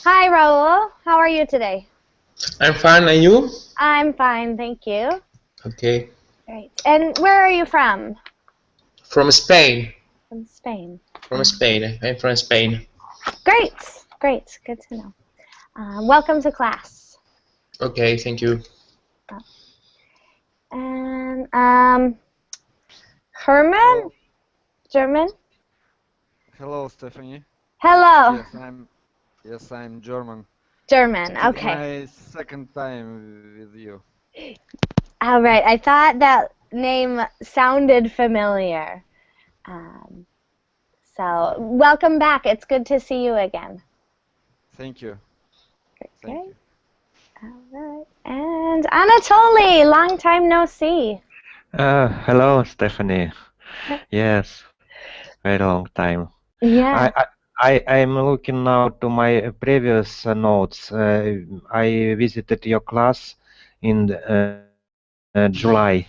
Hi, Raul. How are you today? I'm fine, and you? I'm fine, thank you. Okay. Great. And where are you from? From Spain. From Spain. From Spain. I'm from Spain. Great. Great. Good to know. Welcome to class. Okay, thank you. And Herman? Hello, German? hello, Stephanie. Hello. Yes, I'm German. German. It's Okay. my second time with you. All right. I thought that name sounded familiar. Um, so welcome back. It's good to see you again. Thank you, thank Great. you. All right. And Anatoly, long time no see. Hello, Stephanie. Yes, very long time. Yeah. I'm looking now to my previous notes. I visited your class in July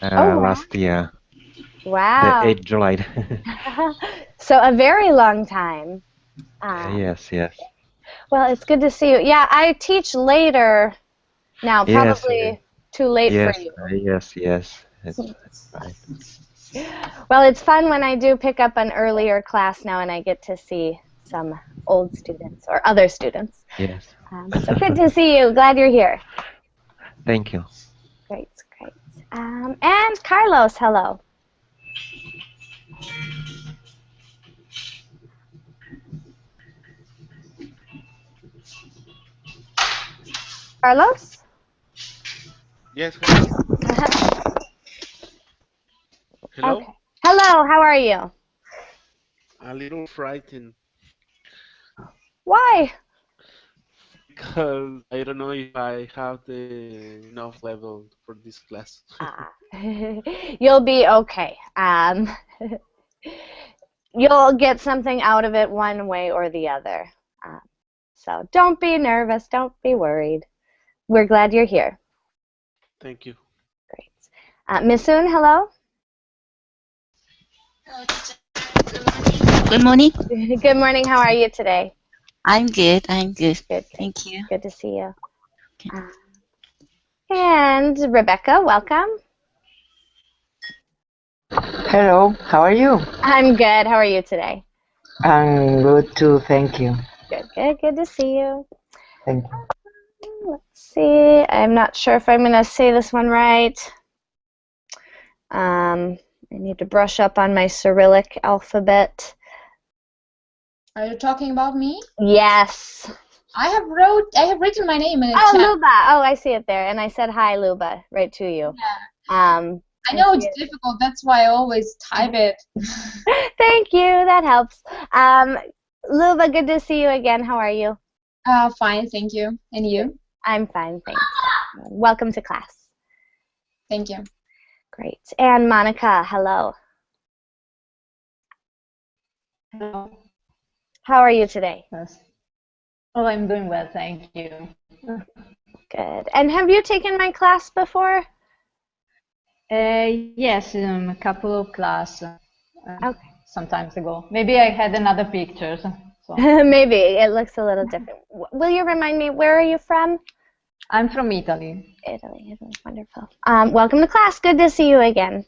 Oh, wow. last year, the Wow. 8th July. So a very long time. Um, Yes, yes, well, it's good to see you. Yeah, I teach later now, yes, probably too late for yes, you. yes. It's right. Well, it's fun when I do pick up an earlier class now and I get to see some old students or other students. Yes. So good to see you. Glad you're here. Thank you. Great, great. And Carlos, hello. Carlos? Yes, hello. Hello? Okay. Hello, how are you? A little frightened Why? because I don't know if I have the enough level for this class. Ah, you'll be okay. You'll get something out of it one way or the other. Um, so don't be nervous. Don't be worried. We're glad you're here. Thank you. Great. Missoon, hello. Good morning. Good morning. How are you today? I'm good. I'm good. Good, good. Thank you. Good to see you. Uh, and Rebecca, welcome. Hello, how are you? I'm good. How are you today? I'm good too, thank you. Good, good. Good to see you. Thank you. Let's see. I'm not sure if I'm going to say this one right. I need to brush up on my Cyrillic alphabet. Are you talking about me? Yes. I have written my name in the Oh, chat. Luba. Oh, I see it there. And I said hi, Luba, right to you. Yeah. I know see it's it. difficult. That's why I always type it. Thank you. That helps. Luba, good to see you again. How are you? Fine, thank you. And you? I'm fine, thanks. Welcome to class. Thank you. Great. And Monica, hello. Hello. How are you today? Yes. Oh, I'm doing well, thank you. Good. And have you taken my class before? Yes, a couple of class Okay. some times ago. Maybe I had another pictures. So. Maybe. It looks a little different. Will you remind me, where are you from? I'm from Italy. Italy. Wonderful. Welcome to class. Good to see you again.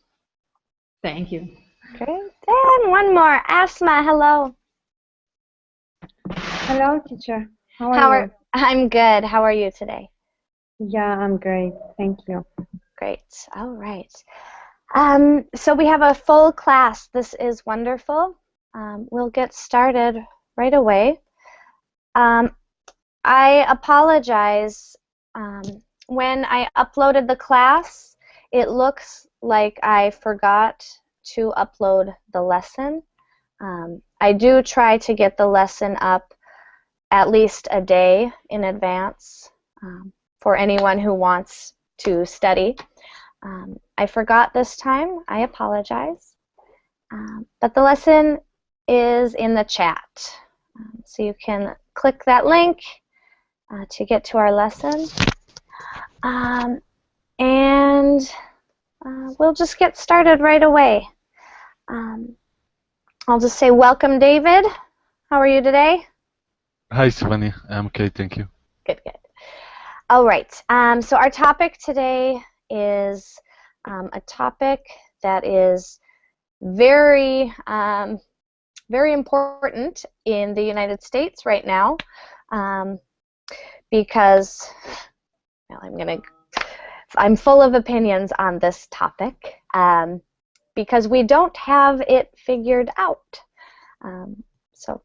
Thank you. Great. And one more. Asma, hello. Hello, teacher. How are you? I'm good. How are you today? Yeah, I'm great. Thank you. Great. All right. So we have a full class. This is wonderful. We'll get started right away. I apologize. When I uploaded the class, it looks like I forgot to upload the lesson. I do try to get the lesson up at least a day in advance for anyone who wants to study. I forgot this time. I apologize. But the lesson is in the chat. So you can click that link to get to our lesson. And we'll just get started right away. I'll just say welcome, David. How are you today? Hi, Stephanie. I'm okay, thank you. Good, good. All right. So our topic today is a topic that is very, very important in the United States right now, because well, I'm full of opinions on this topic, because we don't have it figured out. So,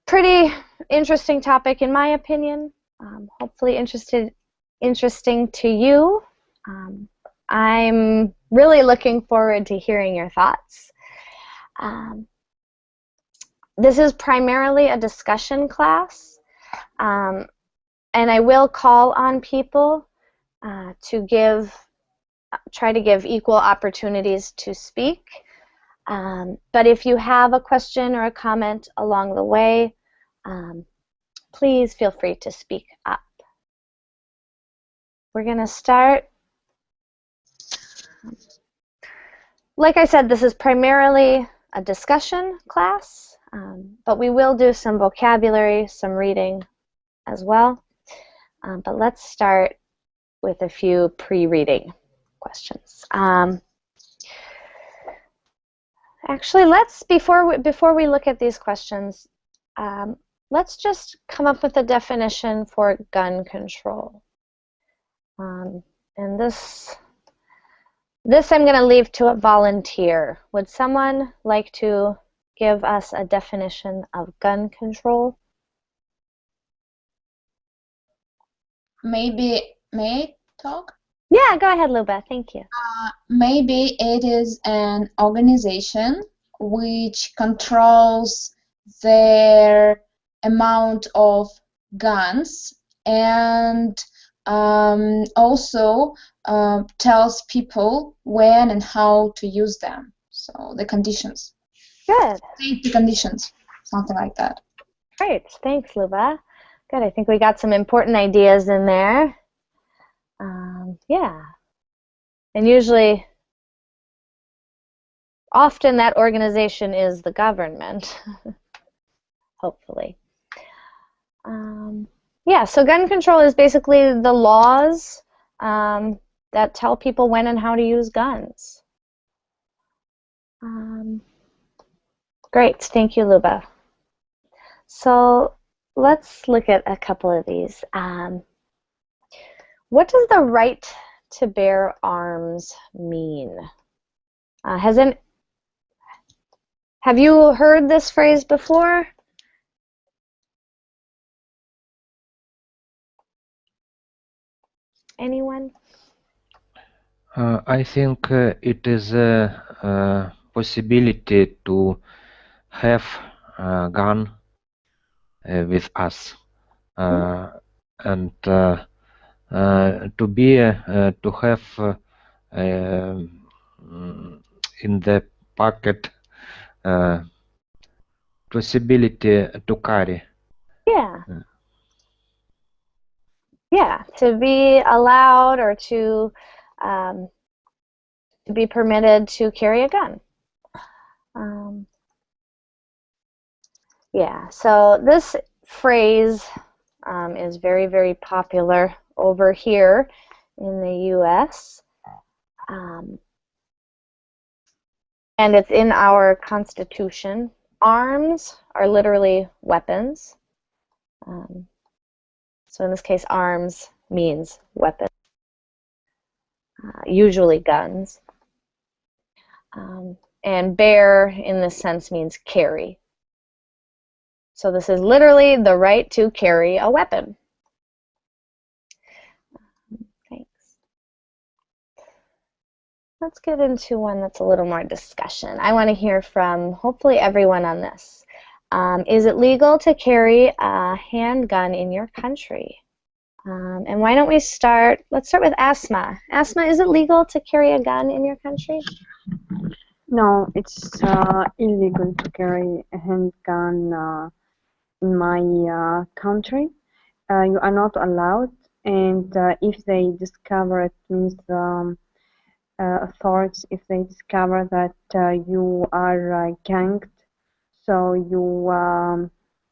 pretty interesting topic in my opinion. Hopefully interesting to you. I'm really looking forward to hearing your thoughts. This is primarily a discussion class, and I will call on people to try to give equal opportunities to speak. But if you have a question or a comment along the way, please feel free to speak up. We're going to start. Like I said, this is primarily a discussion class, but we will do some vocabulary, some reading as well. But let's start with a few pre-reading questions. Actually, before we look at these questions, let's just come up with a definition for gun control. And this I'm going to leave to a volunteer. Would someone like to give us a definition of gun control? Maybe, may I talk? Yeah, go ahead, Luba. Thank you. Maybe it is an organization which controls their amount of guns and also tells people when and how to use them. So the conditions. Good. Safety conditions, something like that. Great. Thanks, Luba. Good. I think we got some important ideas in there. Yeah. And usually, often that organization is the government, hopefully. Yeah, so gun control is basically the laws that tell people when and how to use guns. Great, thank you, Luba. So let's look at a couple of these. What does the right to bear arms mean? Have you heard this phrase before? Anyone? I think it is a possibility to have a gun with us, and to have in the pocket possibility to carry. Yeah. Yeah, to be allowed or to be permitted to carry a gun. Yeah, so this phrase is very, very popular over here in the U.S. And it's in our Constitution. Arms are literally weapons. So in this case, arms means weapons, usually guns. And bear in this sense means carry. So this is literally the right to carry a weapon. Thanks. Let's get into one that's a little more discussion. I want to hear from hopefully everyone on this. Is it legal to carry a handgun in your country? And why don't we start, let's start with Asma. Asma, is it legal to carry a gun in your country? No, it's illegal to carry a handgun in my country. You are not allowed, and if they discover it, means authorities, if they discover that you are ganged, so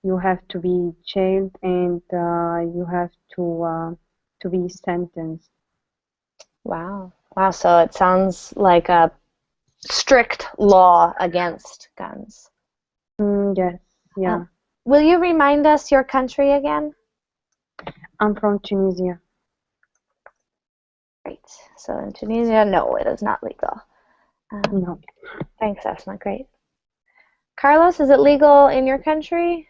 you have to be jailed and you have to be sentenced. Wow. Wow, so it sounds like a strict law against guns. Yes, yeah. Will you remind us your country again? I'm from Tunisia. Great. So in Tunisia, no, it is not legal. No. Thanks, Esma. Great. Carlos, is it legal in your country?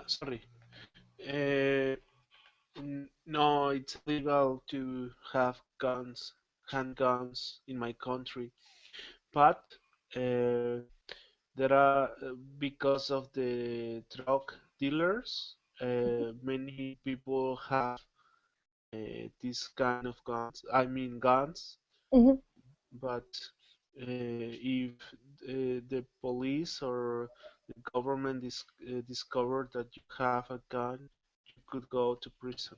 Sorry. No, it's legal to have guns, handguns in my country, but there are because of the drug dealers, many people have this kind of guns. I mean guns, Mm-hmm. but if the police or the government discovered that you have a gun, you could go to prison.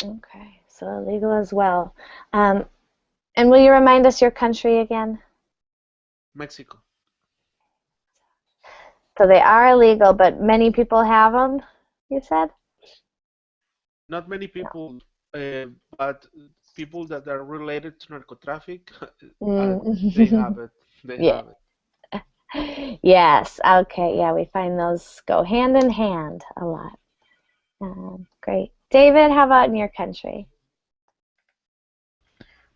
Okay, so illegal as well. And will you remind us your country again? Mexico. So they are illegal, but many people have them, you said? Not many people, but people that are related to narcotraffic, they have it. They Yeah. have it. Yes, okay, yeah, we find those go hand in hand a lot. Great. David, how about in your country?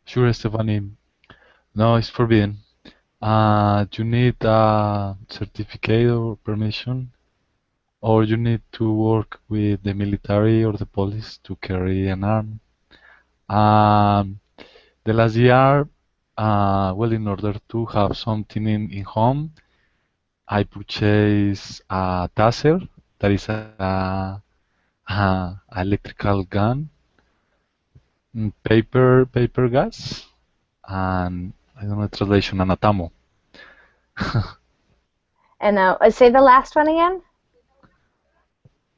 Sure, Stephanie. No, it's forbidden. You need a certificate or permission, or you need to work with the military or the police to carry an arm. The last year, well, in order to have something in home, I purchased a taser, that is a electrical gun, paper gas, and I don't know the translation, an atamo. And say the last one again?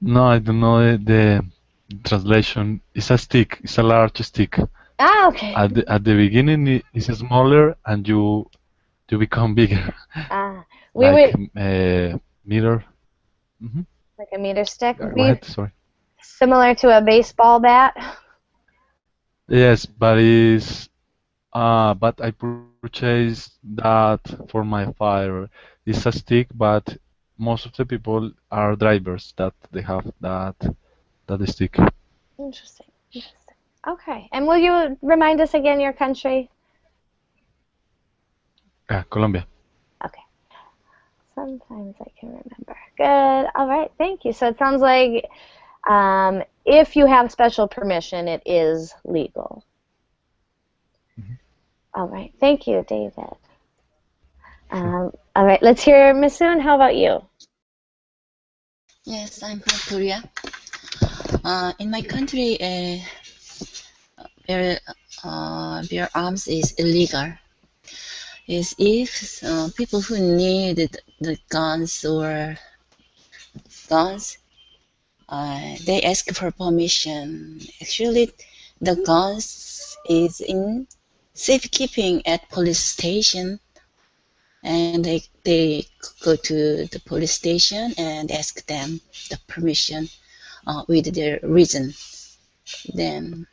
No, I don't know the translation. It's a stick. It's a large stick. Ah, okay. At the beginning, it's smaller, and you become bigger. We Like would meter. like a meter stick. Go ahead. Sorry. Similar to a baseball bat. Yes, but but I purchased that for my fire. It's a stick, but most of the people are drivers that they have that stick. Interesting. Interesting. Okay. And will you remind us again your country? Colombia. Okay. Sometimes I can remember. Good. All right. Thank you. So it sounds like if you have special permission, it is legal. All right. Thank you, David. All right. Let's hear Misoon. How about you? Yes, I'm from Korea. In my country, bear arms is illegal. Is if people who need the guns, they ask for permission. Actually, the guns is in safekeeping at police station, and they go to the police station and ask them the permission with their reason. Then,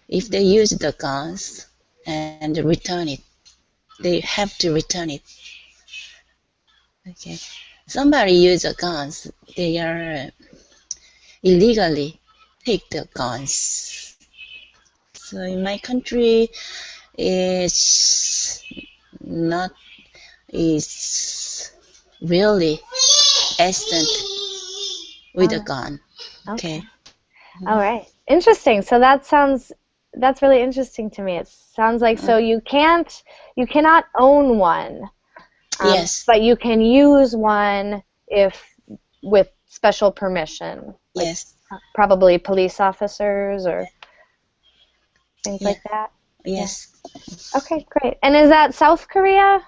if they use the guns and return it, they have to return it. Okay. Somebody use the guns, they are illegally take the guns. So in my country, it's not is really instant with a gun. Okay. All right. Interesting. So that's really interesting to me. It sounds like so you cannot own one. Yes. But you can use one with special permission. Like yes. Probably police officers or things like that. Yes. Yeah. Okay, great. And is that South Korea?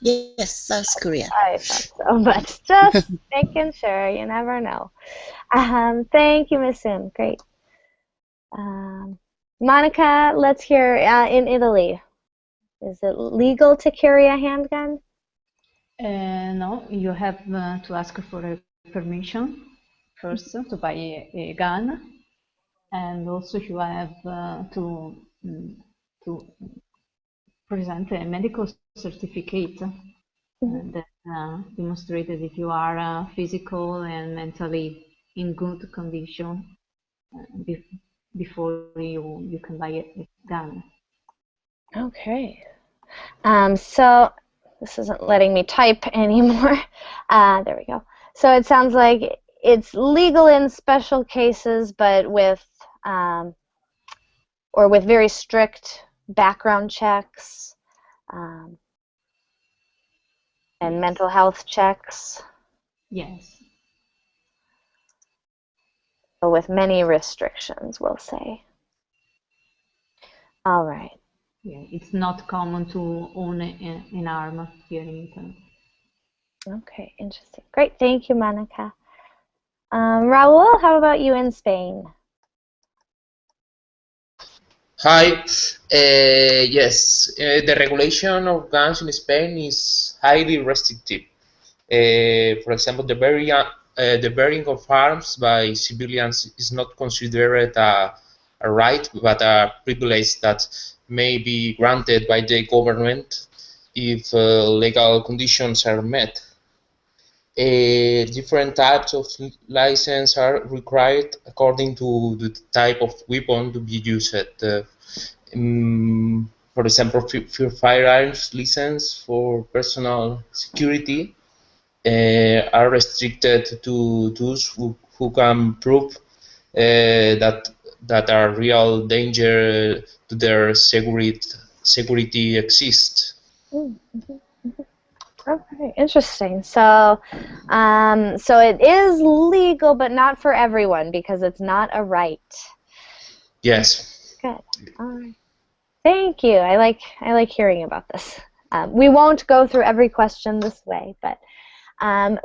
Yes, South Korea. I thought so, but just making sure. You never know. Thank you, Miss Sim. Great. Monica, let's hear in Italy. Is it legal to carry a handgun? No, you have to ask for a permission first to buy a gun, and also you have to present a medical certificate that demonstrates that you are physical and mentally in good condition before you can buy a gun. Okay. So this isn't letting me type anymore. There we go. So it sounds like it's legal in special cases, but with or with very strict background checks and mental health checks. Yes. So with many restrictions, we'll say. All right. Yeah, it's not common to own an arm here in Italy. Okay, interesting. Great, thank you, Monica. Raul, how about you in Spain? Hi. Yes, the regulation of guns in Spain is highly restrictive. For example, the bearing of arms by civilians is not considered a right, but a privilege that may be granted by the government if legal conditions are met. Different types of license are required according to the type of weapon to be used. For example, firearms license for personal security are restricted to those who can prove that a real danger to their security exists. Okay, interesting. So, so it is legal, but not for everyone because it's not a right. Yes. Good. All right. Thank you. I like hearing about this. We won't go through every question this way, but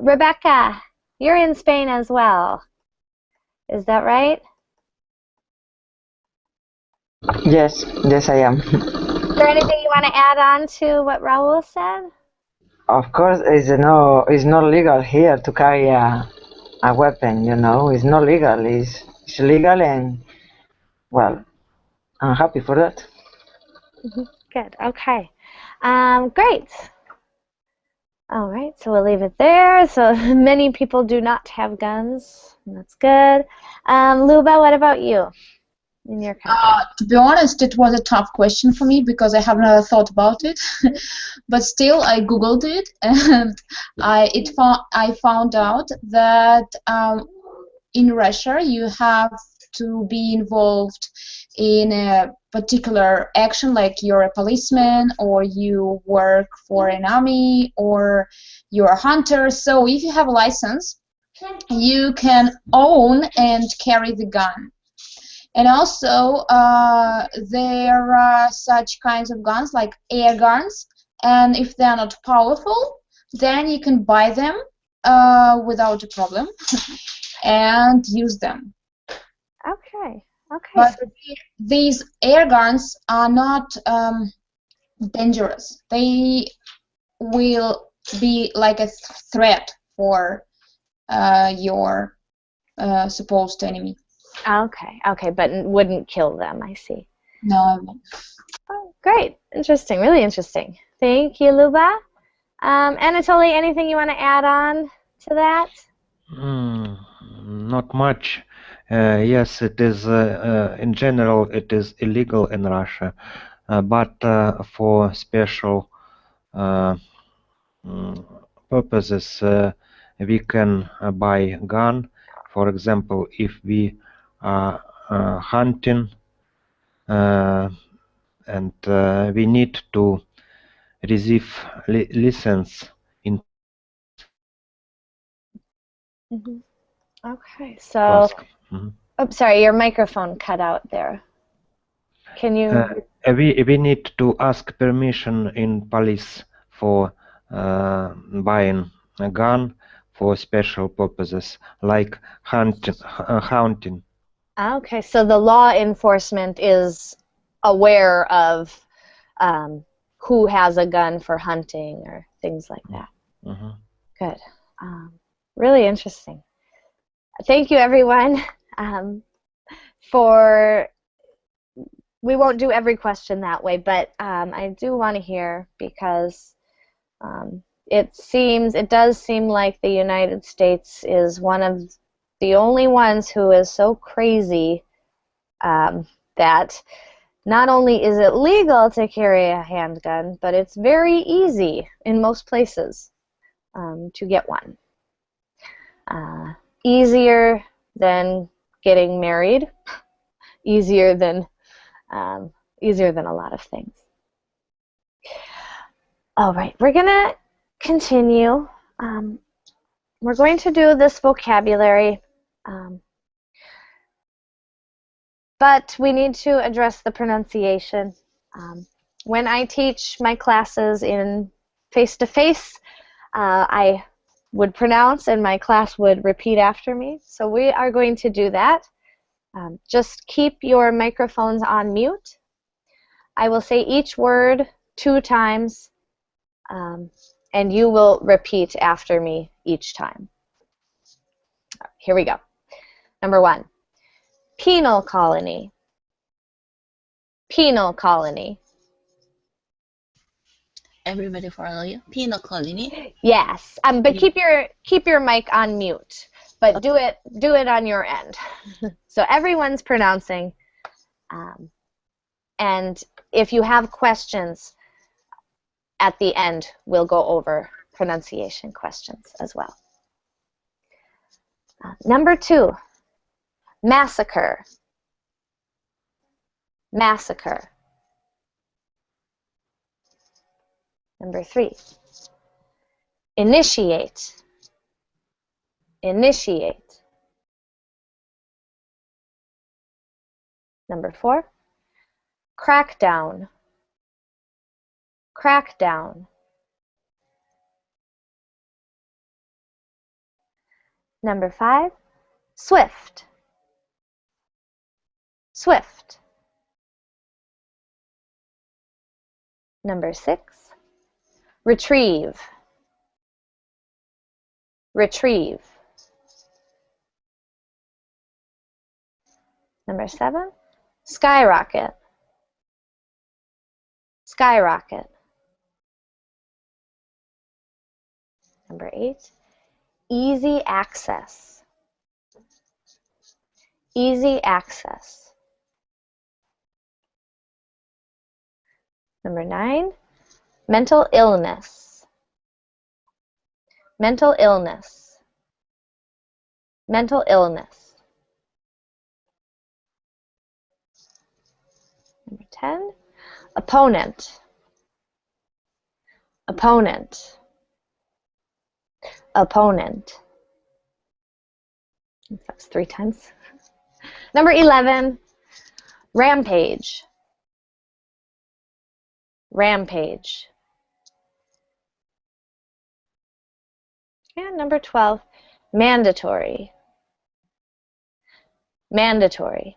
Rebecca, you're in Spain as well. Is that right? Yes, yes, I am. Is there anything you want to add on to what Raul said? Of course, it's not legal here to carry a weapon. You know, it's not legal. It's legal, and well, I'm happy for that. Good. Okay. Great. All right. So we'll leave it there. So many people do not have guns. That's good. Luba, what about you? In your country? To be honest, it was a tough question for me because I have never thought about it. But still, I googled it, and I found out that in Russia you have to be involved in a particular action, like you're a policeman or you work for an army or you're a hunter. So if you have a license, you can own and carry the gun. And also, there are such kinds of guns like air guns, and if they're not powerful, then you can buy them without a problem and use them. Okay. Okay. But these air guns are not dangerous. They will be like a threat for your supposed enemy. Okay. Okay, but wouldn't kill them. I see. No, I won't. Oh, great. Interesting. Really interesting. Thank you, Luba. Anatoly, anything you want to add on to that? Not much. Yes, it is. In general, it is illegal in Russia, but for special purposes, we can buy gun. For example, if we are hunting and we need to receive license in. Okay, so. Oh, sorry, your microphone cut out there. Can you? We need to ask permission in police for buying a gun for special purposes like hunting. Okay, so the law enforcement is aware of who has a gun for hunting or things like that. Mm-hmm. Good. Really interesting. Thank you, everyone. We won't do every question that way, but I do want to hear, because it does seem like the United States is one of the only ones who is so crazy that not only is it legal to carry a handgun, but it's very easy in most places to get one. Easier than getting married, easier than a lot of things. All right, we're gonna continue. We're going to do this vocabulary, but we need to address the pronunciation. When I teach my classes in face-to-face, I would pronounce and my class would repeat after me. So we are going to do that. Just keep your microphones on mute. I will say each word 2 times, and you will repeat after me each time. Here we go. Number 1, penal colony. Penal colony. Everybody follow you? Penal colony? Yes, but keep your mic on mute. But do it on your end. So everyone's pronouncing. And if you have questions at the end, we'll go over pronunciation questions as well. Number 2, massacre. Massacre. Number 3, initiate. Initiate. Number 4, crackdown. Crackdown. Number 5, swift. Swift. Number 6, retrieve. Retrieve. Number 7, skyrocket. Skyrocket. Number 8, easy access. Easy access. Number 9, mental illness. Mental illness. Mental illness. Number 10, opponent. Opponent. Opponent. That's 3 times. Number 11, rampage. Rampage. And number 12, mandatory. Mandatory.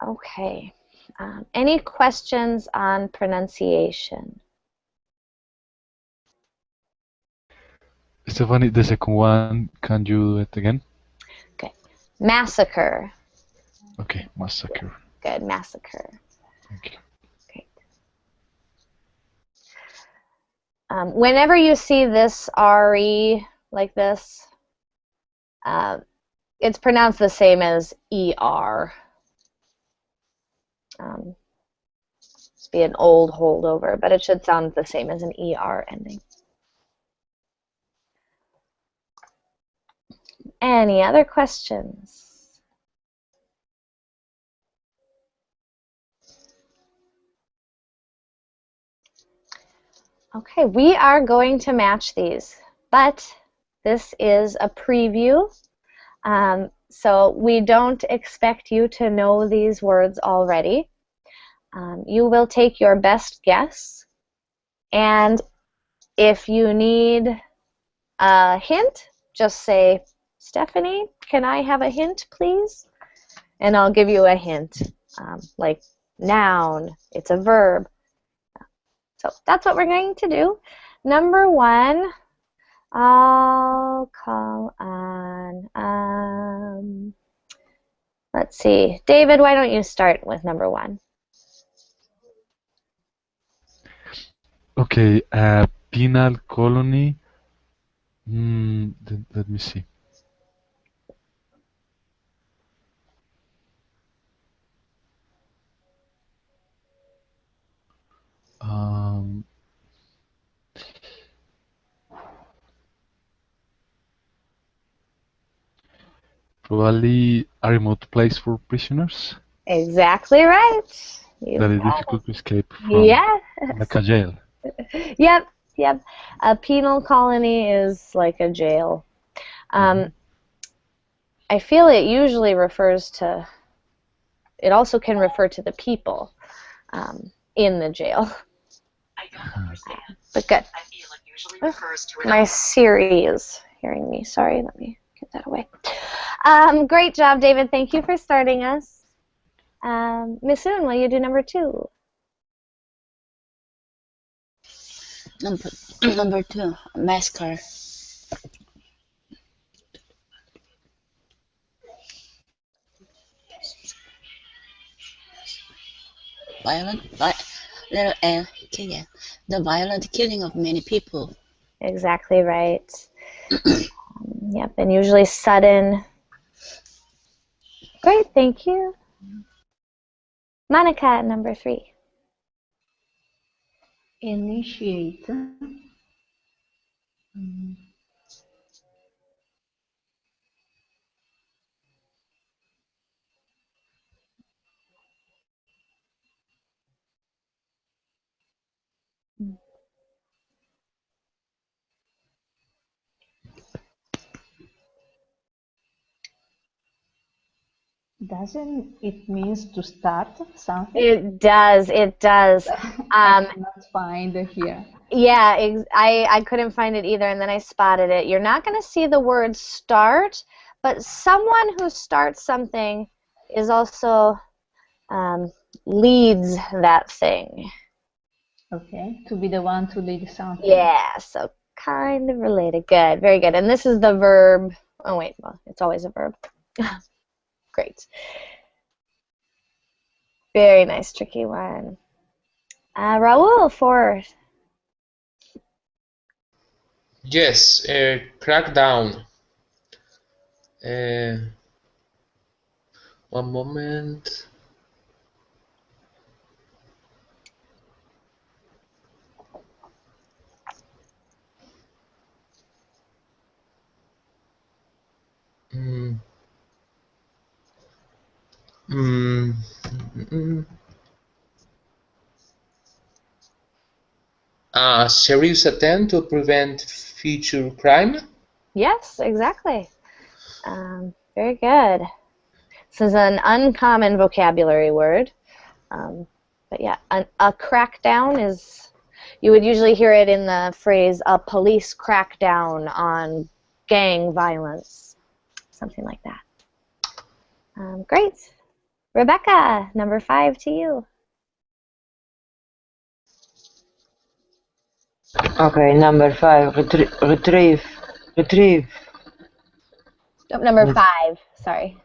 Okay. Any questions on pronunciation? Stephanie, the second one, can you do it again? Okay. Massacre. Okay, massacre. Good, massacre. Thank you. Okay. Whenever you see this RE like this, it's pronounced the same as ER. Must be an old holdover, but it should sound the same as an ER ending. Any other questions? Okay, we are going to match these, but this is a preview, so we don't expect you to know these words already. You will take your best guess, and if you need a hint, just say, Stephanie, can I have a hint, please? And I'll give you a hint, like noun. It's a verb. So that's what we're going to do. Number 1, I'll call on, let's see. David, why don't you start with number 1? Okay, penal colony. Let me see. Um, Probably a remote place for prisoners Exactly right. You that is got difficult to escape it. from, Yeah. like a jail. Yep, yep. A penal colony is like a jail. I feel it usually refers to, it also can refer to the people in the jail. But good. My Siri is hearing me. Sorry, let me get that away. Great job, David. Thank you for starting us. Miss Un, will you do number 2? Number 2, massacre. Little L, yeah. The violent killing of many people. Exactly right. Yep, and usually sudden. Great, thank you. Monica, number 3. Initiate. Doesn't it means to start something? It does, it does. I cannot find here. Yeah, I couldn't find it either, and then I spotted it. You're not going to see the word start, but someone who starts something is also leads that thing. Okay, to be the one to lead something. Yeah, so kind of related. Good, very good. And this is the verb. Oh, wait, well, it's always a verb. Great. Very nice, tricky one. Raul, 4. Yes, crackdown. One moment. A serious attempt to prevent future crime. Yes, exactly. Very good. This is an uncommon vocabulary word. But yeah, a crackdown is, you would usually hear it in the phrase, a police crackdown on gang violence. Something like that. Great. Rebecca, number 5 to you. Okay, number 5, retrieve. Oh, number 5, sorry.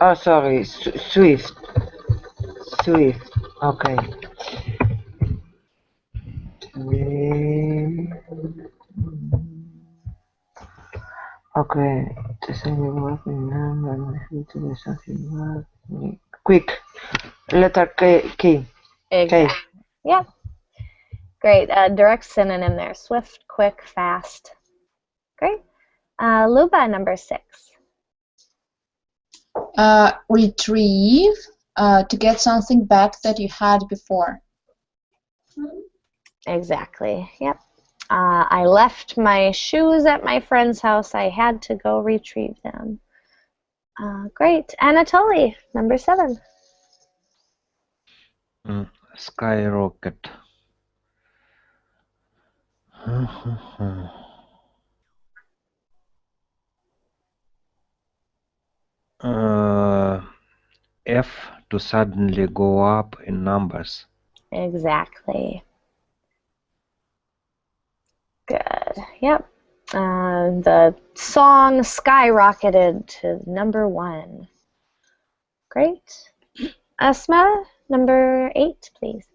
Oh, sorry, swift. Okay. Okay, quick. Letter K. Exactly. Yep. Great. Direct synonym there. Swift, quick, fast. Great. Luba, number 6. Retrieve, to get something back that you had before. Exactly. Yep. I left my shoes at my friend's house. I had to go retrieve them. Great. Anatoly, number 7. Skyrocket. F to suddenly go up in numbers. Exactly. Good. Yep. The song skyrocketed to #1. Great. Asma, number 8, please.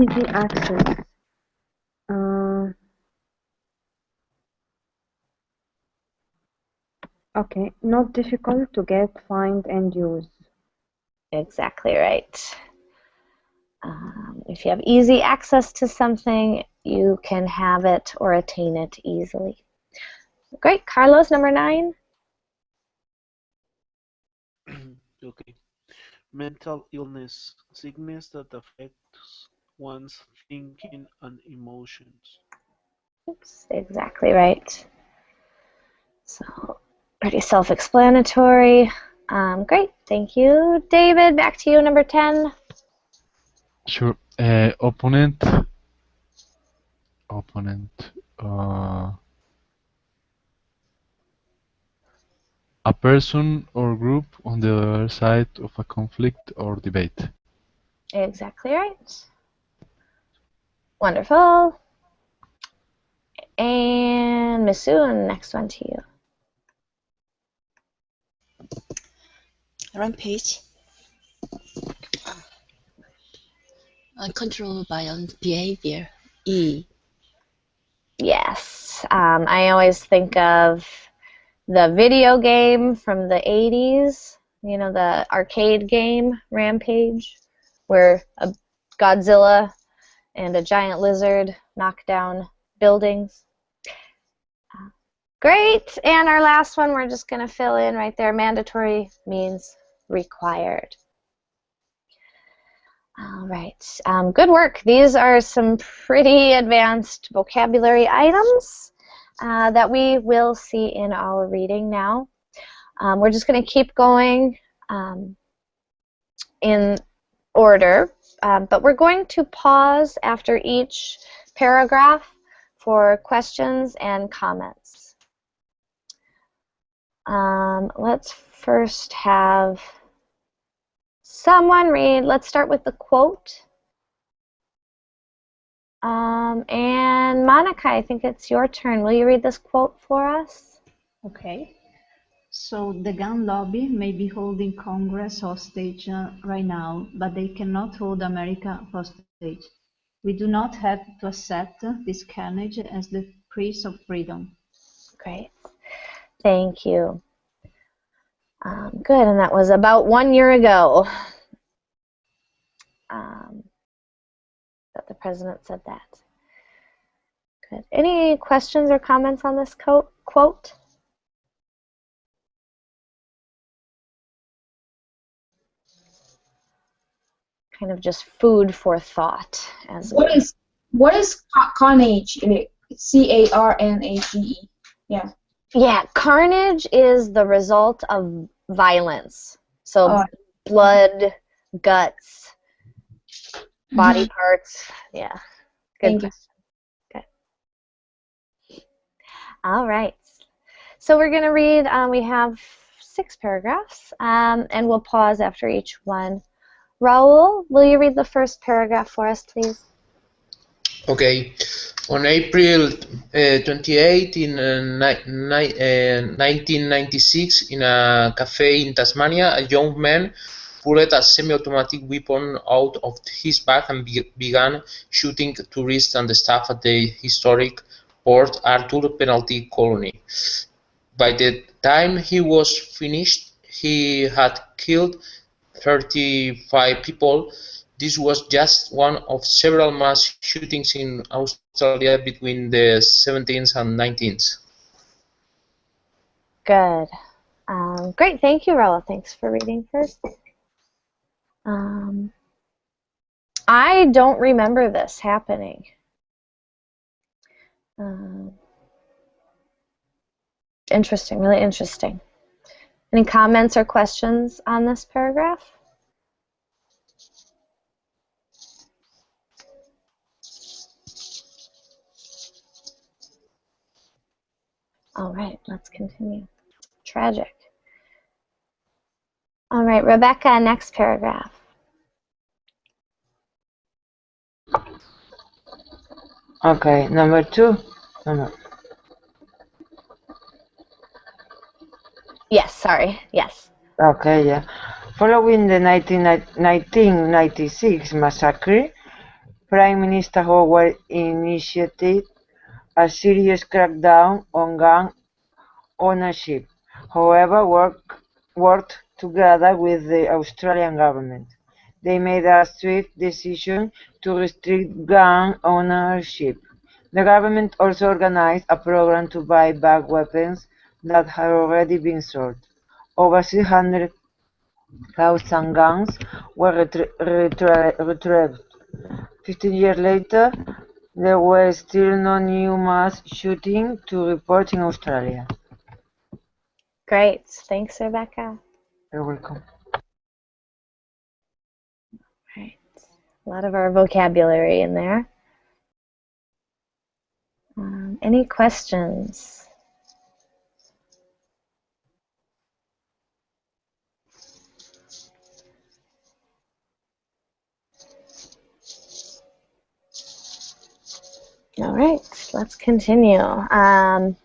Easy access. Okay, not difficult to get, find, and use. Exactly right. If you have easy access to something, you can have it or attain it easily. Great. Carlos, number 9. Okay. Mental illness, sickness that affects one's thinking and emotions. Oops, exactly right. So, pretty self-explanatory. Great. Thank you. David, back to you, number 10. Sure. Opponent. A person or group on the other side of a conflict or debate. Exactly right. Wonderful. And Misoon, next one to you. Rampage. Control violent behavior. E. Yes. I always think of the video game from the 80s, you know, the arcade game, Rampage, where a Godzilla and a giant lizard knock down buildings. Great. And our last one, we're just going to fill in right there. Mandatory means required. All right. Good work. These are some pretty advanced vocabulary items that we will see in our reading now. We're just going to keep going in order, but we're going to pause after each paragraph for questions and comments. Let's first have someone read. Let's start with the quote. And Monica, I think it's your turn. Will you read this quote for us? Okay. So the gun lobby may be holding Congress hostage right now, but they cannot hold America hostage. We do not have to accept this carnage as the price of freedom. Great. Thank you. Good, and that was about 1 year ago that the president said that. Good. Any questions or comments on this quote? Kind of just food for thought. What is carnage? C-A-R-N-A-G-E. Yeah. Yeah, carnage is the result of violence. So blood, guts, body parts. Yeah. Good question. Good. All right. So we're going to read, we have 6 paragraphs, and we'll pause after each one. Raul, will you read the first paragraph for us, please? Okay. On April 28 in 1996, in a cafe in Tasmania, a young man pulled a semi-automatic weapon out of his bag and began shooting tourists and the staff at the historic Port Arthur penalty colony. By the time he was finished, he had killed 35 people. This was just one of several mass shootings in Australia between the 17th and 19th. Good. Great. Thank you, Raul. Thanks for reading first. I don't remember this happening. Interesting. Really interesting. Any comments or questions on this paragraph? All right, let's continue. tragic. All right, Rebecca, next paragraph. Okay, number 2. Yes, sorry. Yes. Okay, yeah. Following the 1996 massacre, Prime Minister Howard initiated a serious crackdown on gun ownership. However, worked together with the Australian government. They made a swift decision to restrict gun ownership. The government also organized a program to buy back weapons that had already been sold. Over 600,000 guns were retrieved. 15 years later, there were still no new mass shooting to report in Australia. Great. Thanks, Rebecca. You're welcome. Right. A lot of our vocabulary in there. Any questions? All right, let's continue.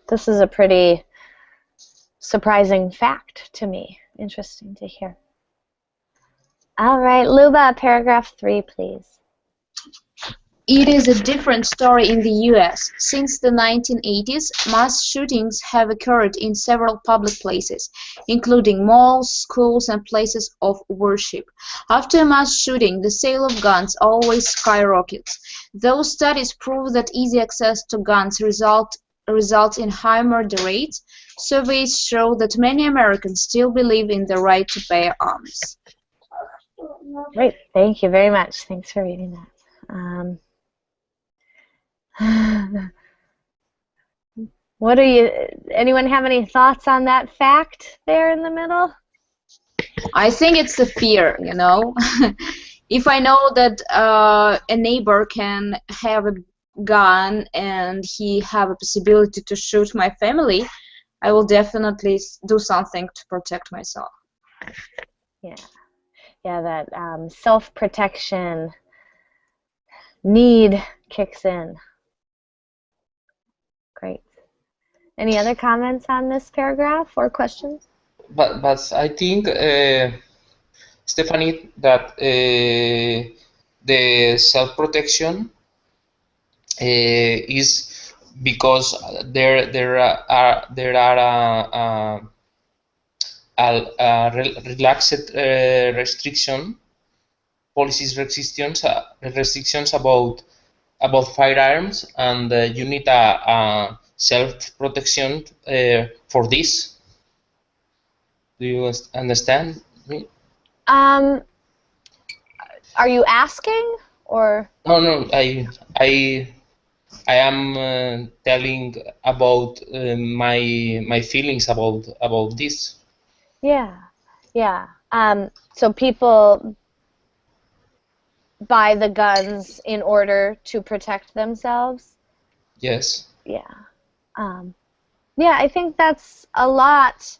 This is a pretty surprising fact to me. Interesting to hear. All right, Luba, paragraph 3, please. It is a different story in the US. Since the 1980s, mass shootings have occurred in several public places, including malls, schools, and places of worship. After a mass shooting, the sale of guns always skyrockets. Those studies prove that easy access to guns results in high murder rates. Surveys show that many Americans still believe in the right to bear arms. Great, thank you very much. Thanks for reading that. What do you? Anyone have any thoughts on that fact there in the middle? I think it's the fear, you know. If I know that a neighbor can have a gun and he have a possibility to shoot my family, I will definitely do something to protect myself. Yeah, that self-protection need kicks in. Great. Any other comments on this paragraph or questions? But I think, Stephanie, that the self-protection is because there are relaxed restrictions about firearms, and you need a self-protection for this. Do you understand me? Are you asking or? No. I am telling about my feelings about this. Yeah. So people buy the guns in order to protect themselves? Yes. Yeah. I think that's a lot,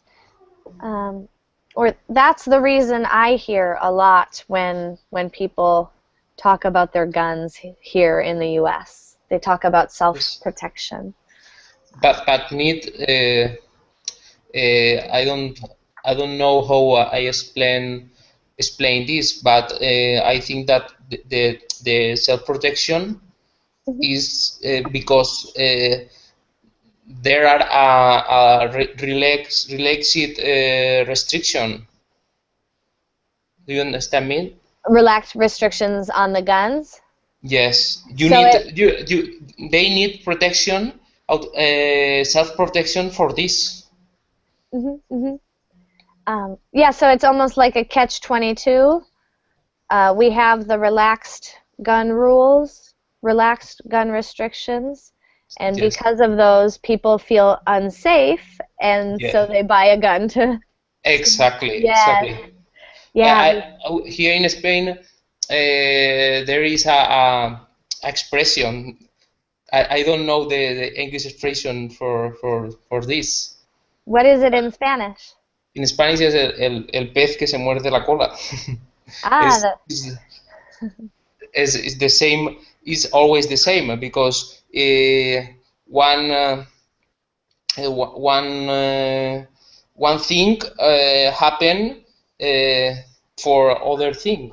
or that's the reason I hear a lot when people talk about their guns here in the U.S. They talk about self-protection. But need I don't know how I explain this, but I think that the self-protection is because there are relaxed restriction. Do you understand me? Relaxed restrictions on the guns? Yes. They need protection, self-protection for this. So it's almost like a catch-22. We have the relaxed gun rules, relaxed gun restrictions, and Yes. because of those, people feel unsafe, and so they buy a gun to. Exactly. Yeah. Exactly. Yeah. Here in Spain, there is a expression. I don't know the English expression for this. What is it in Spanish? In Spanish es el pez que se muerde la cola. Ah, Is the same. Is always the same because one one thing happen for other thing.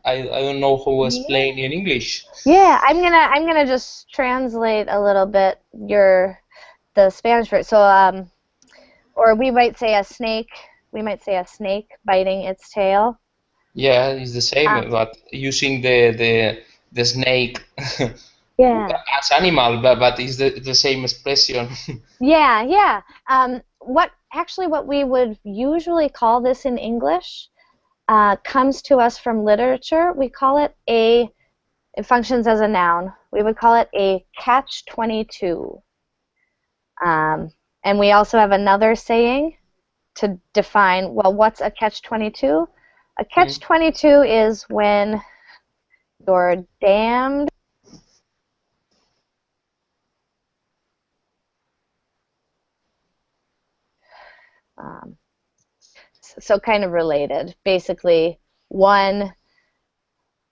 I don't know how to explain in English. yeah, I'm gonna just translate a little bit the Spanish word. So or we might say a snake. We might say a snake biting its tail. Yeah, it's the same, but using the snake Yeah. as animal, but it's the same expression. Yeah. What we would usually call this in English comes to us from literature. We call it it functions as a noun. We would call it a catch-22. And we also have another saying to define, well, what's a catch-22? A catch-22 is when you're damned so kind of related. Basically, one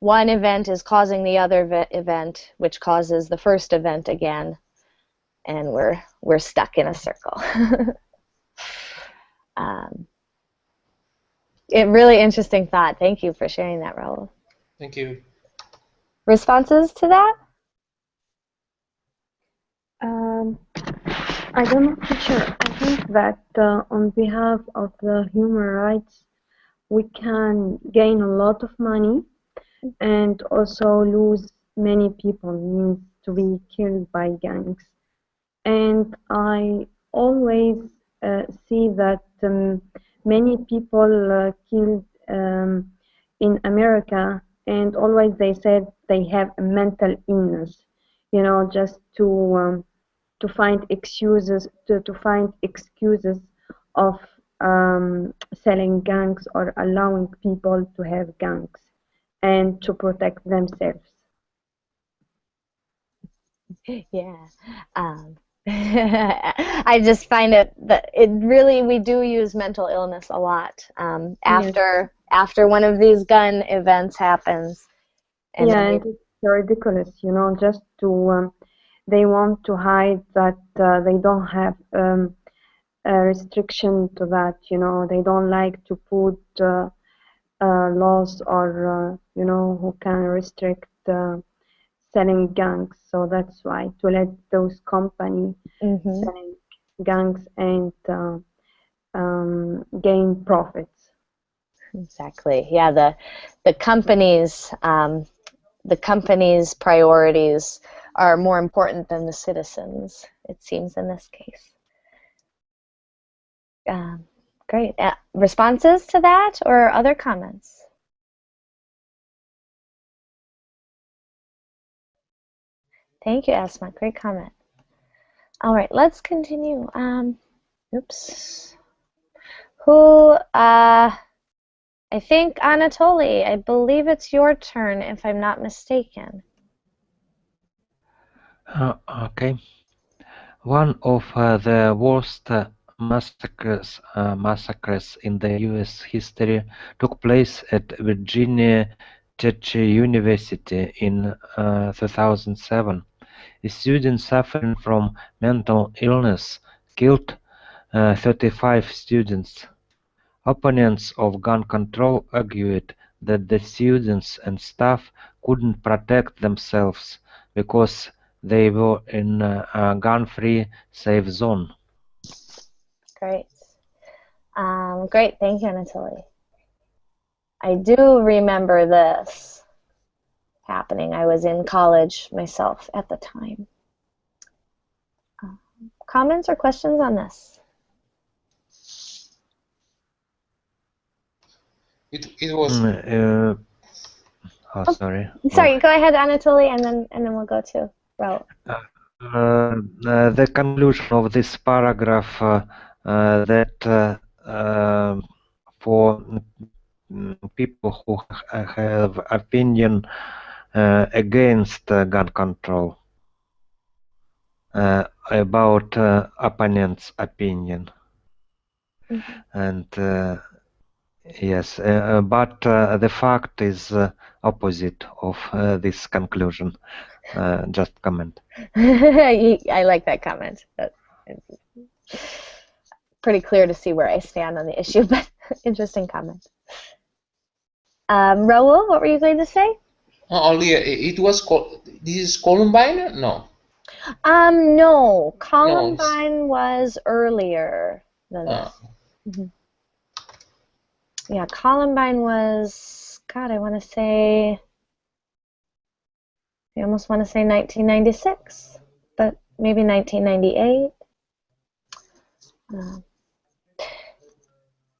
event is causing the other event, which causes the first event again, and we're stuck in a circle. Really interesting thought. Thank you for sharing that, Raul. Thank you. Responses to that? I don't know, teacher. I think that on behalf of the human rights, we can gain a lot of money and also lose many people, means to be killed by gangs. And I always see that many people killed in America, and always they said they have a mental illness, just to find excuses of selling gangs or allowing people to have gangs and to protect themselves. Yeah. I just find it really, we do use mental illness a lot after one of these gun events happens. And and it's ridiculous, just to they want to hide that they don't have a restriction to that, they don't like to put laws or who can restrict selling gangs. So that's why, to let those companies selling gangs and gain profits. Exactly. Yeah. The companies' priorities are more important than the citizens, it seems, in this case. Great. Responses to that or other comments? Thank you, Asma. Great comment. All right, let's continue. Oops. Who? I think Anatoly. I believe it's your turn, if I'm not mistaken. Okay. One of the worst massacres in the U.S. history took place at Virginia Tech University in 2007. A student suffering from mental illness killed 35 students. Opponents of gun control argued that the students and staff couldn't protect themselves because they were in a gun-free safe zone. Great. Great. Thank you, Anatoly. I do remember this happening. I was in college myself at the time. Comments or questions on this? It was. Sorry. Sorry. Go ahead, Anatoly, and then we'll go to Raul. The conclusion of this paragraph that for people who have opinion against gun control about opponent's opinion. And yes, but the fact is opposite of this conclusion. Just comment. I like that comment. That's pretty clear to see where I stand on the issue, but interesting comment. Raul, what were you going to say? Only it was this is Columbine? No. No, No. Columbine was earlier than this. Yeah, Columbine was, God, I want to say, I almost want to say 1996, but maybe 1998.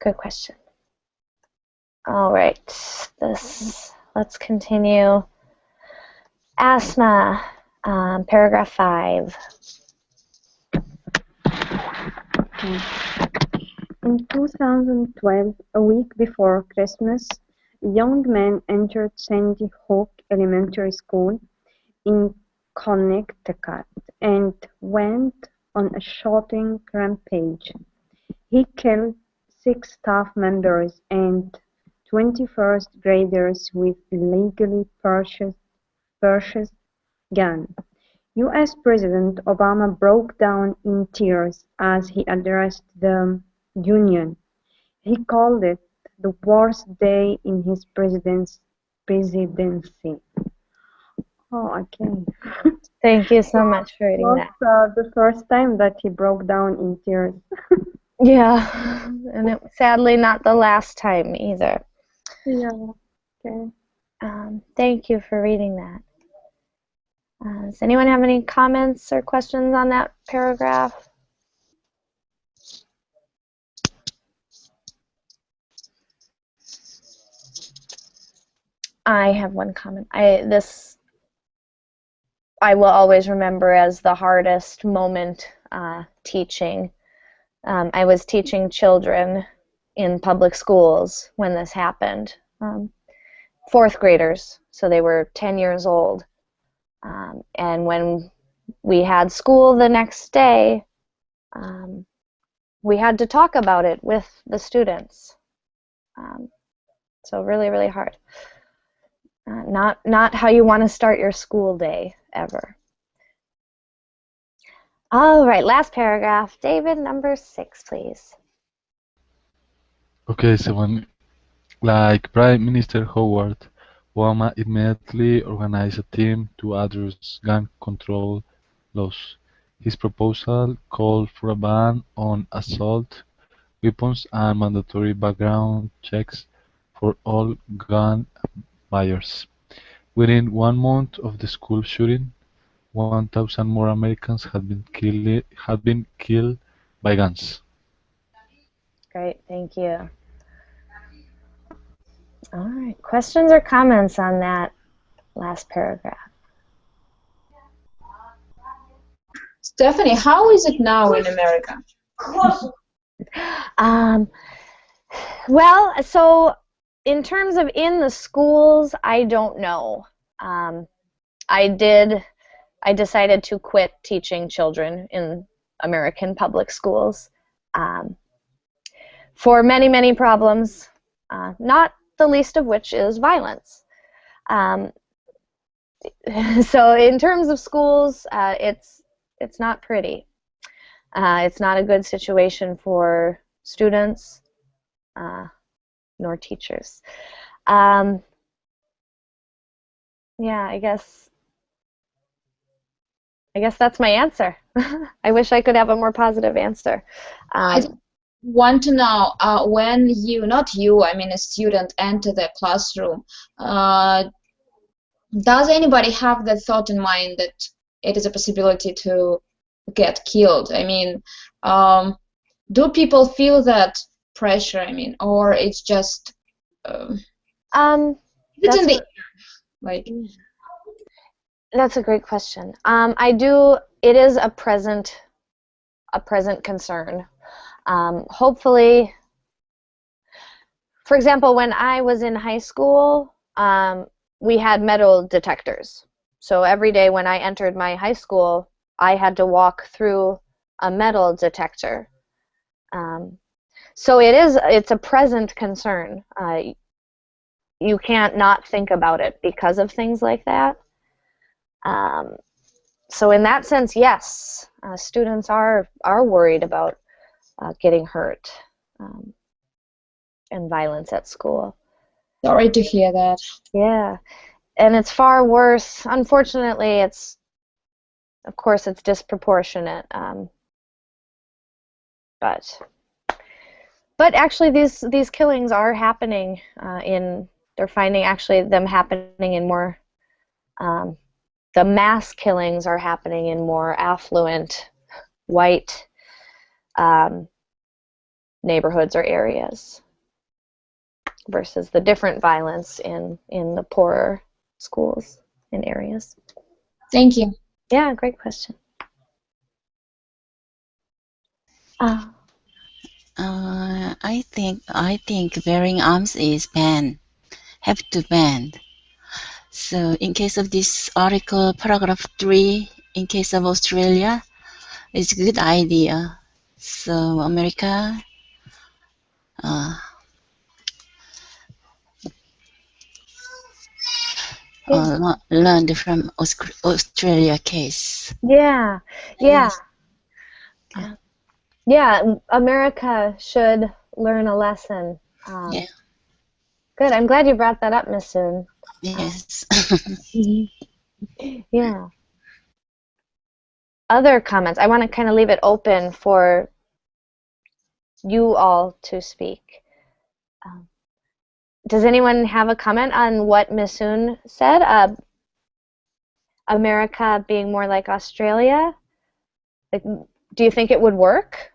Good question. All right, let's continue. Asma, paragraph 5. Okay. In 2012, a week before Christmas, a young man entered Sandy Hook Elementary School in Connecticut and went on a shooting rampage. He killed 6 staff members and 20 first graders with illegally purchased gun. US President Obama broke down in tears as he addressed the Union. He called it the worst day in his presidency. Oh, okay. Thank you so much for reading that. That's the first time that he broke down in tears. Yeah, and it sadly not the last time either. Yeah, okay. Thank you for reading that. Does anyone have any comments or questions on that paragraph? I have one comment. I will always remember as the hardest moment teaching. I was teaching children in public schools when this happened. 4th graders, so they were 10 years old. And when we had school the next day, we had to talk about it with the students. So really, really hard. Not how you want to start your school day ever. All right, last paragraph. David, number 6, please. Okay, so when, like Prime Minister Howard, Obama immediately organized a team to address gun control laws. His proposal called for a ban on assault weapons and mandatory background checks for all gun buyers. Within 1 month of the school shooting, 1,000 more Americans had been killed by guns. Great, thank you. All right, questions or comments on that last paragraph? Stephanie, how is it now in America? Well, so in terms of in the schools, I don't know. I decided to quit teaching children in American public schools for many, many problems, not the least of which is violence. So in terms of schools, it's not pretty. It's not a good situation for students nor teachers. Yeah, I guess that's my answer. I wish I could have a more positive answer. I want to know when you, not you, I mean a student, enter the classroom, does anybody have the thought in mind that it is a possibility to get killed? I mean, do people feel that pressure? I mean, or it's just it's in the air, like. That's a great question. It is a present concern. Hopefully, for example, when I was in high school, we had metal detectors. So every day when I entered my high school, I had to walk through a metal detector. So it's a present concern. You can't not think about it because of things like that. So in that sense, yes, students are worried about getting hurt and violence at school. Sorry to hear that. Yeah, and it's far worse. Unfortunately, of course it's disproportionate. But actually, these killings are happening they're finding actually them happening in more. The mass killings are happening in more affluent, white neighborhoods or areas versus the different violence in the poorer schools and areas. Thank you. Yeah, great question. I think bearing arms is banned. Have to ban. So in case of this article, paragraph 3, in case of Australia, it's a good idea. So America learned from Australia case. Yeah. America should learn a lesson. Yeah. Good. I'm glad you brought that up, Miss Soon. Yes. Yeah. Other comments? I want to kind of leave it open for you all to speak. Does anyone have a comment on what Miss Soon said? America being more like Australia? Like, do you think it would work?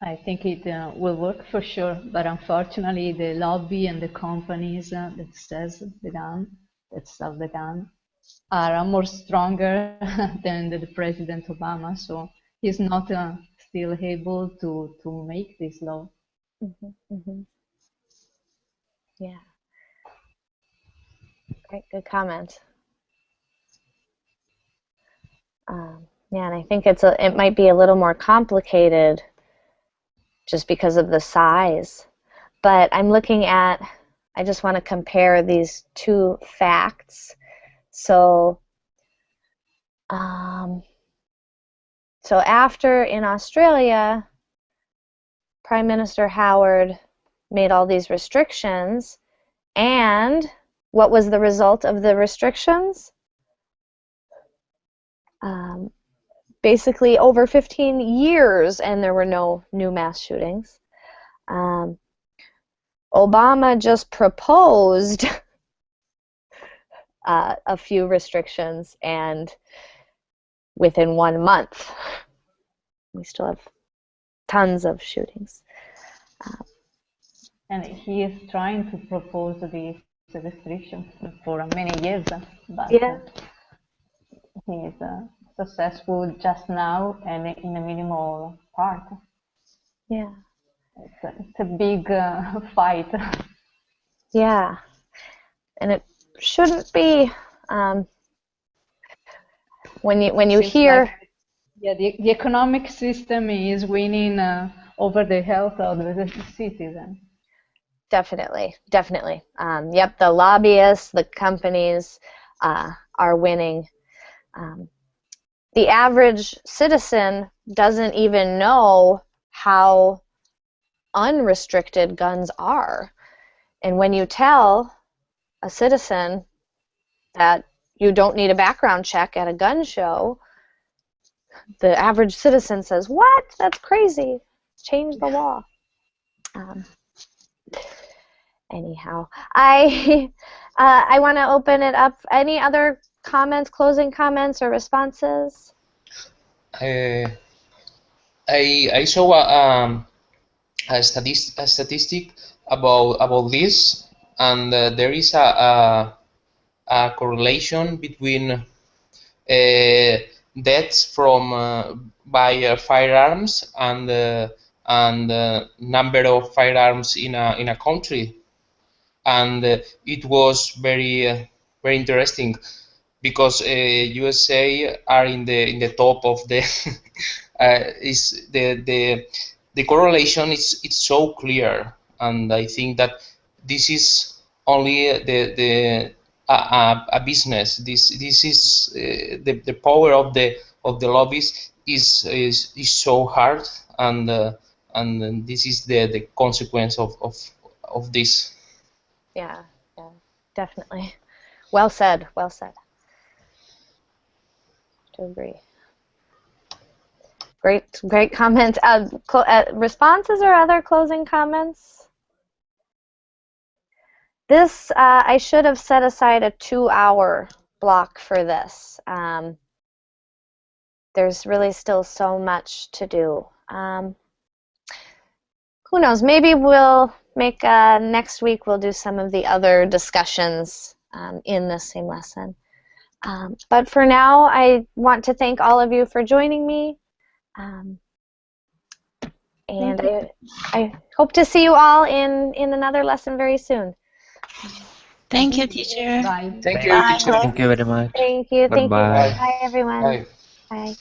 I think it will work for sure, but unfortunately the lobby and the companies that sell the gun are more stronger than the President Obama, so he's not still able to make this law. Yeah. Great, good comment. Yeah, and I think it might be a little more complicated just because of the size. But I'm looking at, I just want to compare these two facts. So after in Australia, Prime Minister Howard made all these restrictions, and what was the result of the restrictions? Basically over 15 years, and there were no new mass shootings. Obama just proposed a few restrictions, and within 1 month, we still have tons of shootings. And he is trying to propose these restrictions for many years, but yeah. he is successful just now and in a minimal part. Yeah. It's a big fight. Yeah. And it shouldn't be when you hear the economic system is winning over the health of the citizen. Definitely. Yep, the lobbyists, the companies are winning. The average citizen doesn't even know how unrestricted guns are. And when you tell a citizen that you don't need a background check at a gun show, the average citizen says, "What? That's crazy. Change the law." Anyhow, I want to open it up. Any other comments, closing comments, or responses? I saw a statistic about this, and there is a correlation between deaths from by firearms and number of firearms in a country, and it was very interesting because USA are in the top of the is the correlation is it's so clear, and I think that this is only a business. This is the power of the lobbies is so hard, and this is the consequence of this. Yeah, yeah, definitely. Well said. Well said. To agree. Great comments. Responses or other closing comments? This, I should have set aside a 2-hour block for this. There's really still so much to do. Who knows? Maybe we'll make next week. We'll do some of the other discussions in this same lesson. But for now, I want to thank all of you for joining me. And I hope to see you all in another lesson very soon. Thank you, teacher. Bye. Thank you, Bye. teacher. Thank you very much. Thank you. Thank you. Goodbye. Bye, everyone. Bye. Bye.